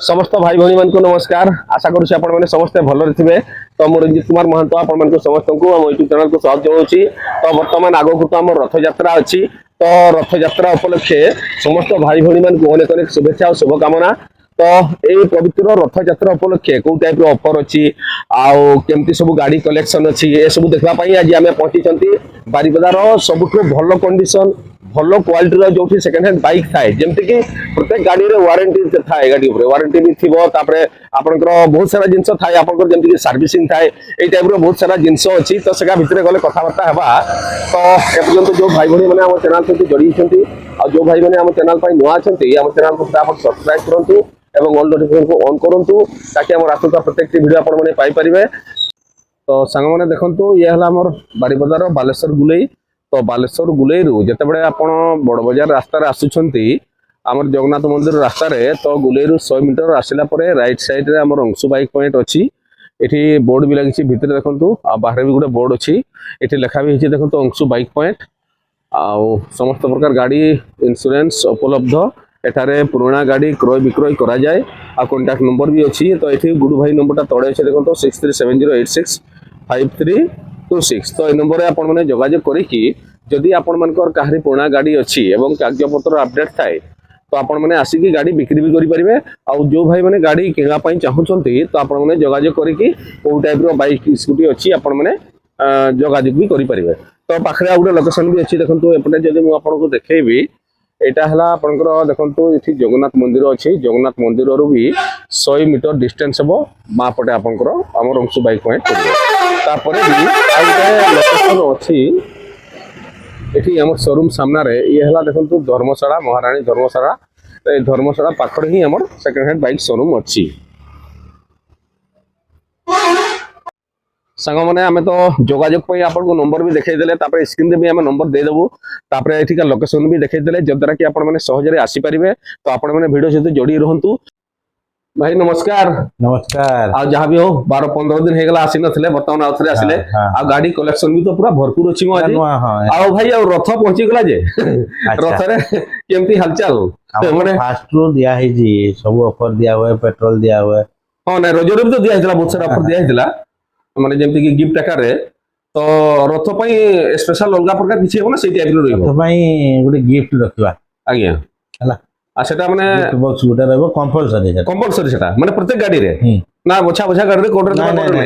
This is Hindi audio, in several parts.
समस्त भाई भौणी मान को नमस्कार। आशा करूँ आपण मैंने समस्ते भल थे। तो मोर रंजित कुमार महंत आपण मान समस्त को यूट्यूब चैनल को स्वागत जनाऊँगी। तो बर्तमान आगक तो आम रथ यात्रा अच्छी। तो रथ यात्रा उपलक्षे समस्त भाई भौणी मान को अनेक अनेक शुभेच्छा और शुभकामना। तो ये पवित्र रथ यात्रा उपलक्षे कौ टाइप ऑफर अच्छी आमती सब गाड़ी कलेक्शन अच्छी ये सब देखापी आज आम पहुंची बारिपदार सबुठ भल कंडीशन भल क्वालिटी जो सेकेंड हैंड बाइक थाए जमती कि प्रत्येक गाड़ी रे वारंटी थाए गाड़ी वारंटी भी थी आपंकर बहुत सारा जिनस थाए आपंकर जमती कि सर्विसिंग थाए ये टाइप बहुत सारा जिनस अच्छी। तो से भितर गले कथबार्ता है। तो एपर्यंत जो भाई भाई मैंने आम चैनल सहित जोड़ी और जो भाई मैंने आम चैनल नुआ अच्छा आम चैनल को सब्सक्राइब करूँ एवं ऑल नोटिफिकेशन को ऑन करूँ ताकि आम आसुता प्रत्येक वीडियो आपने पाइपर। तो सांग मैंने देखो ये है आम बारिपदार बालेश्वर गुलेई। तो बालेश्वर गुलेई रु जितेबाला आप बड़ बजार रास्तार आसुंच आम जगन्नाथ मंदिर रास्तार तो गुलेई रु 100 मीटर आसला राइट साइड रे आम अंशु बाइक पॉइंट अच्छी। ये बोर्ड भी लगी भितर देखो बाहर भी गोटे बोर्ड अच्छी। ये लिखा भी देखो अंशु बाइक पॉइंट आउ समस्त प्रकार गाड़ी इंश्योरेंस उपलब्ध। एठारे पुराना गाड़ी क्रय विक्रय करा जाए आ कांटेक्ट नंबर भी अच्छी। तो ये गुडू भाई नंबर तड़े अच्छे देखो 6370865326। तो ये नंबर आप जोगाजोग करी जदि आपण मानकर कहारी पुराना गाड़ी अच्छी एवं कागजपत्र अपडेट थाए तो आपण मैंने आसिकी गाड़ी बिक्री भी करेंगे। आउ जो भाई मैंने गाड़ी किणापी चाहूँगी तो आप जोगाजोग करी कौ टाइप बाइक स्कूटी अच्छी आपण मैंने जोगाजोग भी करेंगे। तो पाखे गोटे लोकेशन भी अच्छी देखो एपटे जब मुझे देखी एटा है आपंकर देखो ये जगन्नाथ मंदिर अच्छी। जगन्नाथ मंदिर भी 100 मीटर डिस्टेंस हम माँ पटे आपंकर आम अंशु बाइक पॉइंट तापर भी लोकेशन अच्छी। ये आम शोरूम सामने ये है देखो धर्मशाला महाराणी धर्मशाला। तो ये धर्मशाला पाखर ही आम सेकेंड हैंड बाइक शोरूम अच्छी। सांग मैंने आम तो जोगाजोग आपको नंबर भी देखईदे स्क्रीन भी आम नंबर देदेबू ये लोकेशन भी देखईदे जद्वारा कि आपने सहजरे आसीपारे। तो आप भिडियो सहित जोड़ी रुहतु। भाई नमस्कार। नमस्कार। आ जहाँ भी हो 12-15 दिन होगा आसी नथिले बर्तमान आउ थे आसिले आ गाड़ी कलेक्शन भी तो पूरा भरपूर अच्छी आज आ भाई आ रथ पहुंची गला जे रथ रे केमती हालचाल माने फास्ट रो दिया है जी सब ऑफर दिया हुआ है पेट्रोल दिया हुआ है। हां ना रोजर भी तो दिया हितला बहुत सारा ऑफर दिया हितला माने जेमती कि गिफ्ट आकार रे। तो रथ पई स्पेशल अलगा प्रकार किछि हो ना सेही टाइप रो रहइबो रथ पई गुटे गिफ्ट रखवा आज्ञा हला आ सेटा माने बॉक्स गुटे रहबो कंपलसरी सेटा माने प्रत्येक गाड़ी रे ना बछा गाड़ी रे कोड रे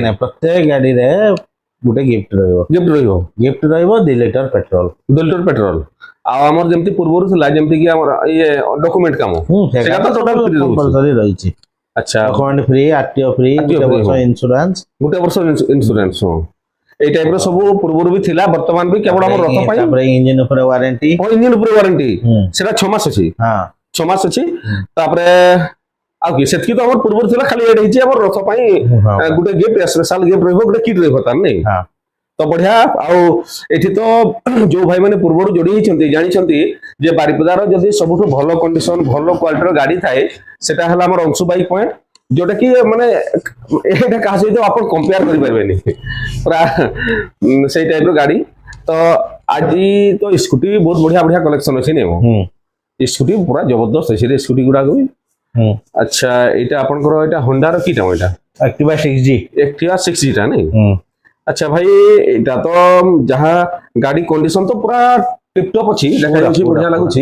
ना प्रत्येक गाड़ी रे गुटे गिफ्ट रहइबो 2 लीटर पेट्रोल आ हमर जेमती पूर्वरु थला जेमती कि हमर ये डॉक्यूमेंट काम सेटा तो टोटल फ्री कंपलसरी रही छी। अच्छा डॉक्यूमेंट फ्री आरटीओ फ्री गुटे वर्ष इंश्योरेंस हो ए टाइप रो सब पूर्वरु भी थिला वर्तमान भी केवल हमर रथ पई तापर इंजन ऊपर वारंटी सेटा 6 मास अछि। हां 6 मास अछि तापर आ कि सेतकी तो हमर पूर्वरु थिला खाली एड हिची हमर रथ पई गुटे गिफ्ट स्पेशल गिफ्ट रहबो गुटे किट रहबो तार नै। हां तो बढ़िया आठी तो जो भाई मैंने पूर्व जोड़ी जानी जे बारिपदार जदि सबुठ भल कंडीशन भल क्वालिटी गाड़ी थाए सेटा है हमर अंशु बाइक पॉइंट जोटा कि माने एटा का सहित आप कंपेयर करि परबेनी पूरा से टाइप रो गाड़ी। तो आज तो स्कूटी भी बहुत बढ़िया बढ़िया कलेक्शन अछि ने स्कूटी पूरा जबरदस्त अछि रे स्कूटी गुडा को भी। अच्छा एटा आपनकर एटा होंडा रो की टाइम एटा एक्टिवा 6G टा नहीं। अच्छा भाई एटा तो जहाँ गाड़ी कंडीशन तो पूरा टिपटॉप अच्छी देखा बढ़िया लगुच।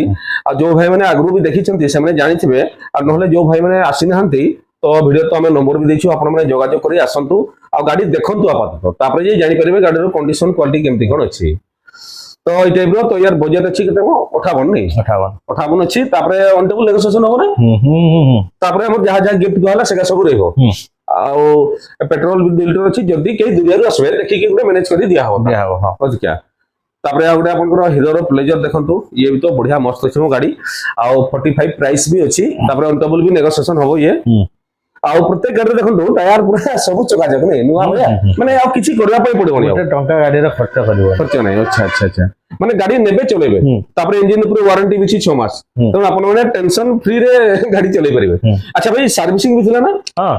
जो भाई मैंने आगु भी देखी से जानी और नहले जो भाई मैंने आसी ना तो वीडियो तो आम नंबर भी देखु आपने जोगाजोग कर आसतु आ गाड़ी देखु आपातत ये जानीपर गाड़ी कंडीशन क्वालिटी केमती कौन अच्छी। तो ये टाइप तो यार बजेट अच्छी के 58 नहीं 58 अच्छी ऑन टेबल नेगोशिएशन हो ना जहाँ जहाँ गिफ्ट कहला से सब रहिबो आउ पेट्रोल भी 2 लीटर अच्छी जदि कई दुनिया आसबे देखिए गोटे मैनेज कर दिया हो क्या। तापर आ गोटे आपनकर हीरो प्लेजर देखंतु ये भी तो बढ़िया मस्त अछि गाड़ी आउ 45 प्राइस भी अच्छी तापर ऑन टेबल भी नेगोशिएशन हो ये आउ प्रत्येक गाड़ी देखंतु टायर पूरा सब चकाचक नहीं नुआ माने आ किछि करबा पई पड़बोनी गोटे टंका गाड़ी रे खर्च नहीं। अच्छा माने गाड़ी नेबे चलेबे तापर इंजन ऊपर वारंटी भी 6 मास तो आपन माने टेंशन फ्री रे गाड़ी चले परिबे। अच्छा भाई सर्विसिंग भी थिला ना। हां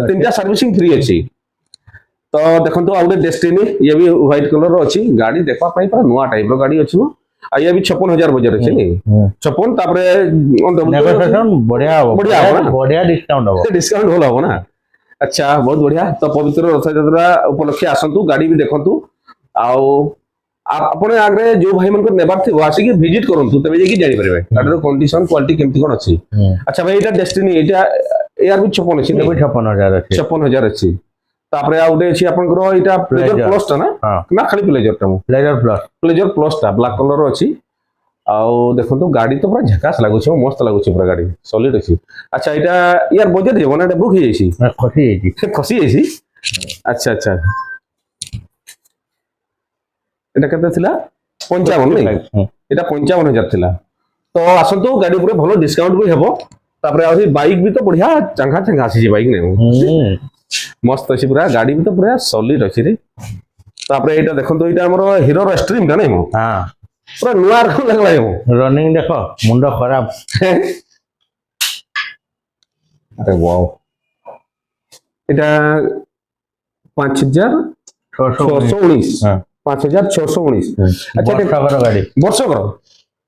तीनटा सर्विसिंग फ्री अछि। तो देखो आ डेस्टिनी ये भी व्हाइट कलर रो अछि गाड़ी देखा पाई पर नुआ टाइप रो गाड़ी अछि आ ये भी 56,000 बजट अछि नी 56 तापरे नेगोशिएशन बढ़िया हो बढ़िया हो ना बढ़िया डिस्काउंट हो डिस्काउंट होला हो ना अच्छा बहुत बढ़िया तो पवित्र रथ यात्रा उपलक्षे आसंतु गाड़ी भी देखंतु आउ आपण आगे जो भाई मन को नेबार थी वासी की विजिट करंतु तबे जे की जानि परबे गाडीर कंडीशन क्वालिटी केमती कोन अछि अच्छा भाई एटा डेस्टिनी एटा यार भी 56 अछि नी 56,000 अछि 56,000 अछि तापरे आ उडे अछि आपनकर एटा प्लेजर प्लस ता ना खाली प्लेजर ता प्लेजर प्लस ता ब्लैक कलर अछि आउ देखंतु गाड़ी तो पूरा झकास लागु छै मस्त लागु छै पूरा गाड़ी सॉलिड अछि अच्छा एटा यार बजट जेबो ना बुक हे छी खसी हे छी अच्छा अच्छा এটা কেতে ଥିଲା 55 নাই এটা 55,000 ଥିଲା তো আসন্তু গাড়ি পুরো ভালো ডিসকাউন্ট भी হেবো তারপরে আহি বাইক भी তো বঢ়িয়া চাঙ্গা চাঙ্গা আসি বাইক নাই মস্ত আছে পুরা গাড়ি भी তো পুরা সলিড আছে রে তারপরে এটা দেখন্তু এটা আমার হিরোর স্ট্রিম টা নাই মো হ্যাঁ পুরা নুয়া রকম লাগলা মো রনিং দেখো মুন্ড খারাপ আরে ওয়াও এটা 5,619 হ্যাঁ 5,619 अच्छा गाड़ी वर्ष कर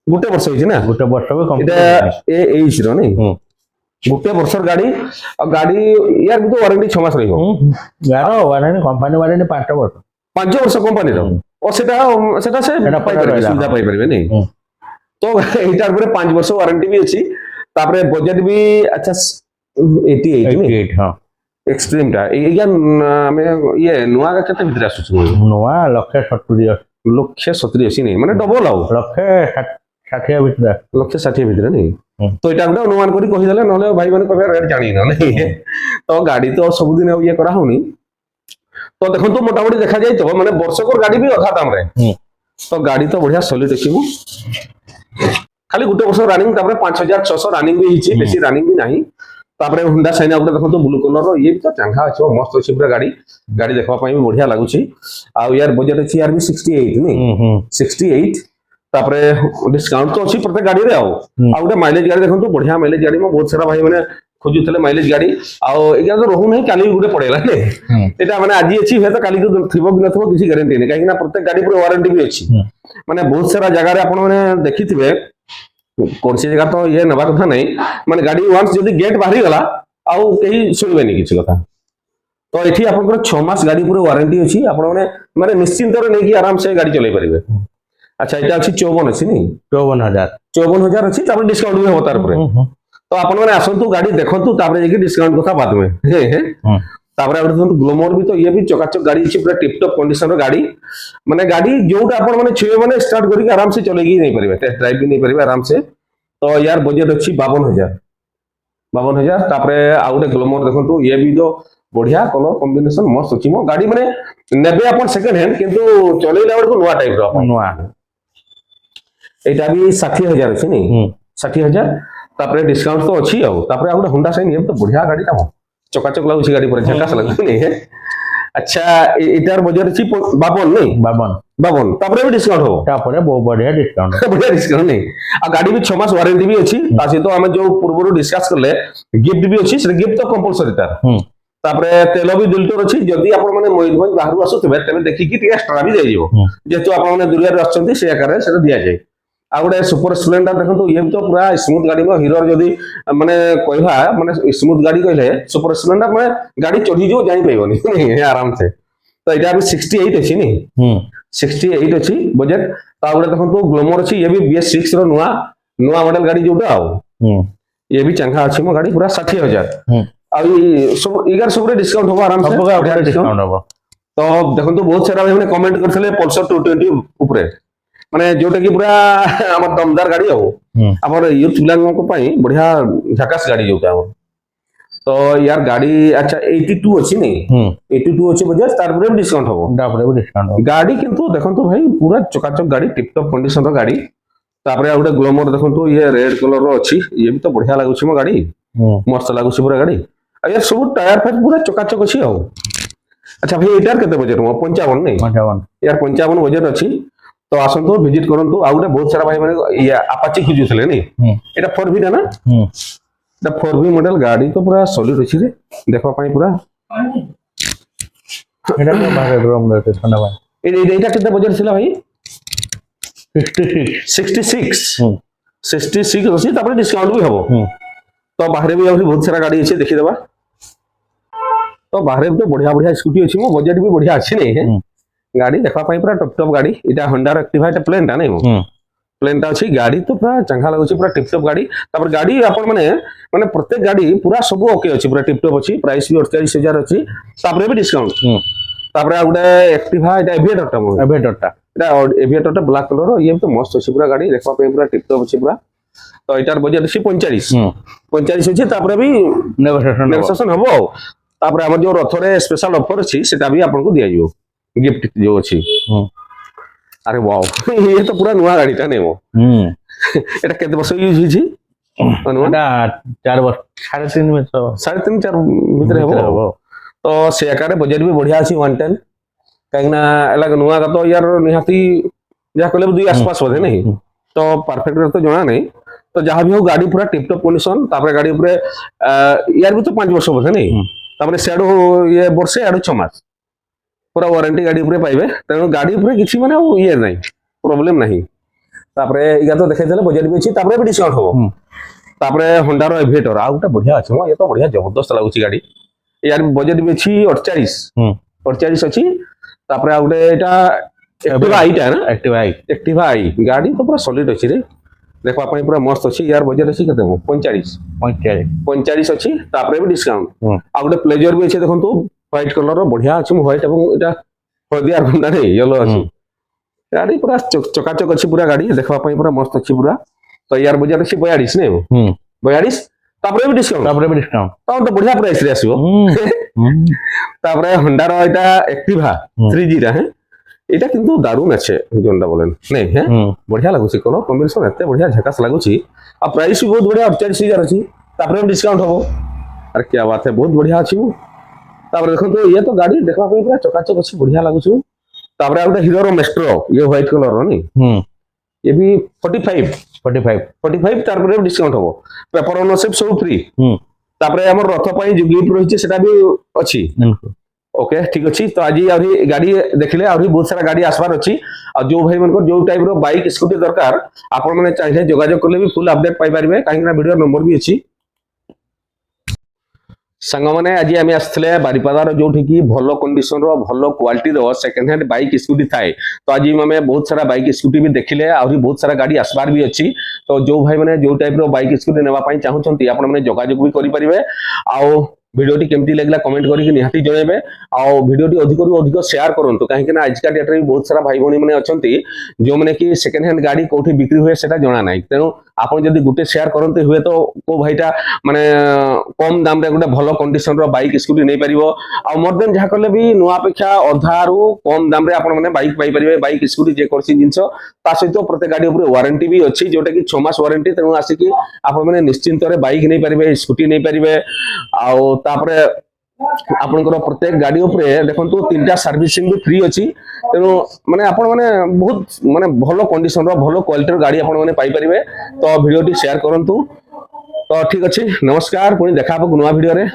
गोटे वर्ष होइछि ना गोटे वर्ष को कम एटा ए रो नै गोटे वर्षर गाड़ी और गाड़ी यार भी तो वारंटी 6 मास रहिबो यार वारंटी कंपनी वारंटी 5 वर्ष 5 वर्ष कंपनी रो और सेटा से पाई परबे सुविधा पाई परबे नै तो एटार पुरे 5 वर्ष वारंटी भी अछि तापरे बजट भी अच्छा 88 हां एक्सट्रीम टा या हमें ये नुआ का केते भीतर आसु नुआ 170 80 नहीं माने डबल आउ 160 भीतर 160 भीतर नहीं तो एटा गुडा अनुमान करी कहि देले नले भाई माने कहबे रेट जानि न नहीं तो गाड़ी तो सब दिन ये करा होनी तो देखो तो मोटामोटी देखा जाय तो माने वर्षकर गाड़ी भी अधा दाम रे तो गाड़ी तो बढ़िया सॉलिड अछि खाली गुटे वर्ष रनिंग तापर 5,600 रनिंग भी हिची बेसी रनिंग भी नहीं तापरे हुंडा साइन आउट देखो तो ब्लू कलर रो ये भी तो चांगा अछि मस्त अछि पूरा गाड़ी देखबा पई भी बढ़िया लागु छी आ यार बजट अछि यार भी 68 नहीं 68 तापरे डिस्काउंट तो अछि प्रत्येक गाड़ी रे आ उटे माइलेज गाड़ी देखो तो बढ़िया माइलेज गाड़ी में बहुत सारा भाई माने खोजुतले माइलेज गाड़ी आ एगा तो रहू नहीं काली गुटे पड़ेला ने एटा माने आजी अछि हे तो काली तो थिबो कि नथबो किसी गारंटी नहीं काहे कि ना प्रत्येक गाड़ी पर वारंटी भी अछि माने बहुत सारा जगह रे आपण माने देखिथिबे कौन सी जगह तो ये नवा कथा नहीं माने गाड़ी वंस जदी गेट बाहरी गला आउ कहीं सुनबे नहीं किछ कथा तो एठी आपन 6 मास गाड़ी पूरे वारंटी अछि आपण माने निश्चिंत रे नै कि आराम से गाड़ी चलै परिबे अच्छा एटा अछि 54 अछि नहीं 54,000 अछि तापर डिस्काउंट भी होतार परे तो आपण माने आसंतु गाड़ी देखंतु तापर जे कि डिस्काउंट कथा बाद में तापर आउट तो ग्लैमर भी तो ये भी चकाचक गाड़ी अछि पूरा टिप टॉप कंडीशन रो गाड़ी माने गाड़ी जोटा आपण माने छुए माने स्टार्ट करी आराम से चलेगी नहीं परिबे टेस्ट ड्राइव भी नहीं परिबे आराम से तो यार बजट अछि 52,000 तापरे आउटे ग्लैमर देखंतु ये भी तो बढ़िया कलर कॉम्बिनेशन मस्त अछि मो गाड़ी माने नेबे अपन सेकंड हैंड किंतु चलेला बड को नवा टाइप रो अपन नवा एटा भी 60,000 अछि नहीं 60,000 तापरे डिस्काउंट तो अछि आ तापरे आउटे होंडा साइन ये तो बढ़िया गाड़ी ता चकाचक लागु छी गाड़ी पर झकास लागु नहीं है अच्छा एटार बजट अछि 52 नहीं 52 तापरे भी डिस्काउंट हो तापरे बहुत बढ़िया डिस्काउंट नहीं आ गाड़ी भी 6 मास वारंटी भी अछि तासे तो हमें जो पूर्व डिस्कस करले गिफ्ट भी अछि से गिफ्ट तो कंपलसरी तार तापरे तेल भी 2 लीटर अछि जदी आपण माने मयूरभंज बाहर आसुतबे तबे देखि कि एक्स्ट्रा भी जाई जीवो जेतु आपण माने दुरिया रे आछंती से आकार से दिया जाय आ गुडे सुपर स्प्लेंडर देखंतु ये तो पूरा स्मूथ गाड़ी में हीरो जदी माने कहवा माने स्मूथ गाड़ी कहले सुपर स्प्लेंडर माने गाड़ी चढ़ी जो जाई पइबोनी नहीं आराम से तो एटा भी 68 अछि नहीं 68 अछि बजट ता गुडे देखंतु ग्लैमर अछि ये भी BS6 रो नुआ मॉडल गाड़ी जोटा आ ये भी चंगा अछि मो गाड़ी पूरा 60,000 आ सब इगर सब रे डिस्काउंट होबो आराम से डिस्काउंट होबो तो देखंतु बहुत सारा भाई माने कमेंट करथले पल्सर 220 ऊपर माने जोटा कि पूरा हमर दमदार गाड़ी हो हमर यूथ पिलांग को पई बढ़िया झकास गाड़ी जोटा हो तो यार गाड़ी अच्छा 82 अछि नहीं 82 अछि बजाज तार पर डिस्काउंट हो गाड़ी किंतु देखंतु भाई पूरा चकाचक गाड़ी टिप टॉप कंडीशन रो गाड़ी तापरे आउटे ग्लैमर देखंतु ये रेड कलर रो अछि ये भी तो बढ़िया लागु छी मो गाड़ी मस्त लागु छी पूरा गाड़ी आ यार सब टायर फायर पूरा चकाचक अछि हो अच्छा भाई एटार केते बजट मो 55 नहीं 55 यार 55 बजट अछि तो आसंतो विजिट करंतु आउटे बहुत सारा भाई माने ये अपाची खुजुथले नहीं एटा 4V ना एटा 4V मॉडल गाड़ी तो पूरा सॉलिड अछि रे देखबा पई पूरा एटा तो बारे ड्रम रहते ठंडा भाई एटा केते बजट छिला भाई 66 66 ଅଛି ତାପରେ ଡିସକାଉଣ୍ଟ ବି ହବ ତ ବାହାରେ ବି ଆହୁରି ବହୁତ ସାରା ଗାଡି ଅଛି ଦେଖିଦେବା ତ ବାହାରେ ବି ତ ବଢିଆ ବଢିଆ ସ୍କୁଟି ଅଛି ମୋ ବଜେଟ ବି ବଢିଆ ଅଛି ନାଇଁ ଗାଡି ଦେଖବା ପାଇଁ ପୁରା ଟପ ଟପ ଗାଡି ଏଟା ହୋଣ୍ଡାର ଆକ୍ଟିଭା ଏଟା ପ୍ଲେନ୍ ଟା ନାଇଁ ମୋ ପ୍ଲେନ୍ ଟା ଅଛି ଗାଡି ତ ପୁରା ଚଙ୍ଗା ଲାଗୁଛି ପୁରା टिप टॉप गाड़ी तापर गाड़ी आपण माने प्रत्येक गाड़ी पूरा सब ओके अछि पूरा टिप टॉप अछि प्राइस भी 48000 अछि तापर भी डिस्काउंट तापर आ गुडे एक्टिवा एटा एविएटर टा एटा एविएटर टा ब्लैक कलर ये तो मस्त अछि पूरा गाड़ी देखबा पे पूरा टिप टॉप अछि पूरा तो एटार बजट अछि 45 अछि तापर भी नेगोशिएशन हबो तापर हमर जो रथरे स्पेशल ऑफर अछि सेटा भी आपन को दिया जिवो गिफ्ट जो अछि अरे वाओ ये तो पूरा नया गाड़ी टा नै वो एटा केते वर्ष यूज हिची एटा 4 वर्ष 3.5 वर्ष 3.5 4 भीतर हेबो तो से आकार बजट भी बढ़िया अछि 110 काइना अलग नया का तो यार निहाती जा कले 2 आसपास होदे नहीं तो परफेक्ट तो जणा नहीं तो जहां भी हो गाड़ी पूरा टिप टॉप कंडीशन तापर गाड़ी ऊपर यार भी तो 5 वर्ष होदे नहीं तापर सेडो ये वर्षे आडो 6 मास पूरा वारंटी गाड़ी ऊपर पाइबे तेणु गाड़ी ऊपर किछि माने ये नहीं प्रॉब्लम नहीं तापर इगा तो देखै देले बजट भी अछि तापर भी डिस्काउंट हो तापर होंडा रो एविएटर आउटा बढ़िया अछि ये तो बढ़िया जबरदस्त लागुछि गाड़ी यार बजट भी अछि 48 अछि तापर आउटे एटा एक्टिवा आई टा ना एक्टिवा आई गाड़ी तो पूरा सॉलिड अछि रे देखवा पई पूरा मस्त अछि यार बजट अछि कते 45 अछि तापर भी डिस्काउंट आउटे प्लेजर भी अछि देखंतु व्हाइट कलर बढ़िया अछि व्हाइट एवं एटा हळदिया रंगा रे येलो अछि गाड़ी पूरा चकाचक अछि पूरा गाड़ी देखवा पई पूरा मस्त अछि पूरा तो यार बजट अछि 42 नै 42 तापर भी डिस्काउंट तो बढ़िया प्राइस रे आसीबो तापर होंडा रो एटा एक्टिवा 3G रा है एटा किंतु दारुण अछि जोंडा बोलन नै है बढ़िया लागुछि कलर कॉम्बिनेशन एते बढ़िया झकास लागुछि आ प्राइस भी बहुत बढ़िया 48000 अछि तापर भी डिस्काउंट होबो अरे क्या बात है बहुत बढ़िया अछि तापर देखो तो ये तो गाड़ी देखवा पे पूरा चकाचक अछि बढ़िया लागुछु तापर आउटा हीरो रो मेस्ट्रो ये व्हाइट कलर रो नी ये भी 45 तापर भी डिस्काउंट होबो पेपर ओनरशिप सब फ्री तापर हमर रथ पई जो गिफ्ट रहिछि सेटा भी अछि ओके ठीक अछि तो आज आउरी गाड़ी देखले आउरी बहुत सारा गाड़ी आसबार अछि आ जो भाई मनकर जो टाइप रो बाइक स्कूटी दरकार आपण माने चाहे जोगाजोग करले भी फुल अपडेट पाई परिबे काहे कि वीडियो नंबर भी अछि संग माने आज आम आसले बारिपदार जो कि भल कंडीशन रो भल क्वालिटी रो सेकेंड हैंड बाइक स्कूटी थाए तो आज आम बहुत सारा बाइक स्कूटी भी देखिले आहुरी बहुत सारा गाड़ी आसबार भी अच्छी तो जो भाई मैंने जो टाइप रो बाइक स्कूटी नेबा पई चाहउछंती आपण माने जोगाजोग भी करि परिबे आ वीडियोटी केमती लागला कमेंट करके निहाती जणेबे आ वीडियोटी अधिक रु अधिक शेयर करंतु काहे कि ना आज का डेट रे बहुत सारा भाई भणी माने अछंती जो माने कि सेकेंड हैंड गाड़ी कोठी बिक्री हुए सेटा जणा नाही तेनु आपण जदी गुटे शेयर करंते हुए तो को भाईटा माने कम दाम रे गुटे भलो कंडीशन रो बाइक स्कूटी नै परिबो आ मोर देन जहा करले भी नुवा अपेक्षा अधा रु कम दाम रे आपण माने बाइक पाई परिबे बाइक स्कूटी जे करसी जिंसो ता सहित प्रत्येक गाड़ी ऊपर वारंटी भी अछि जोटा कि 6 मास वारंटी तेनु आसी कि आपण माने निश्चिंत रे बाइक नै परिबे स्कूटी नै परिबे आ तापरे आपनकर प्रत्येक गाड़ी ऊपर देखंतु 3टा सर्विसिंग भी फ्री अछि तेनु माने आपण माने बहुत माने भलो कंडीशन रो भलो क्वालिटी रो गाड़ी आपण माने पाई परिबे तो वीडियोटी शेयर करंतु तो ठीक अछि नमस्कार पुनी देखाबो नुवा वीडियो रे।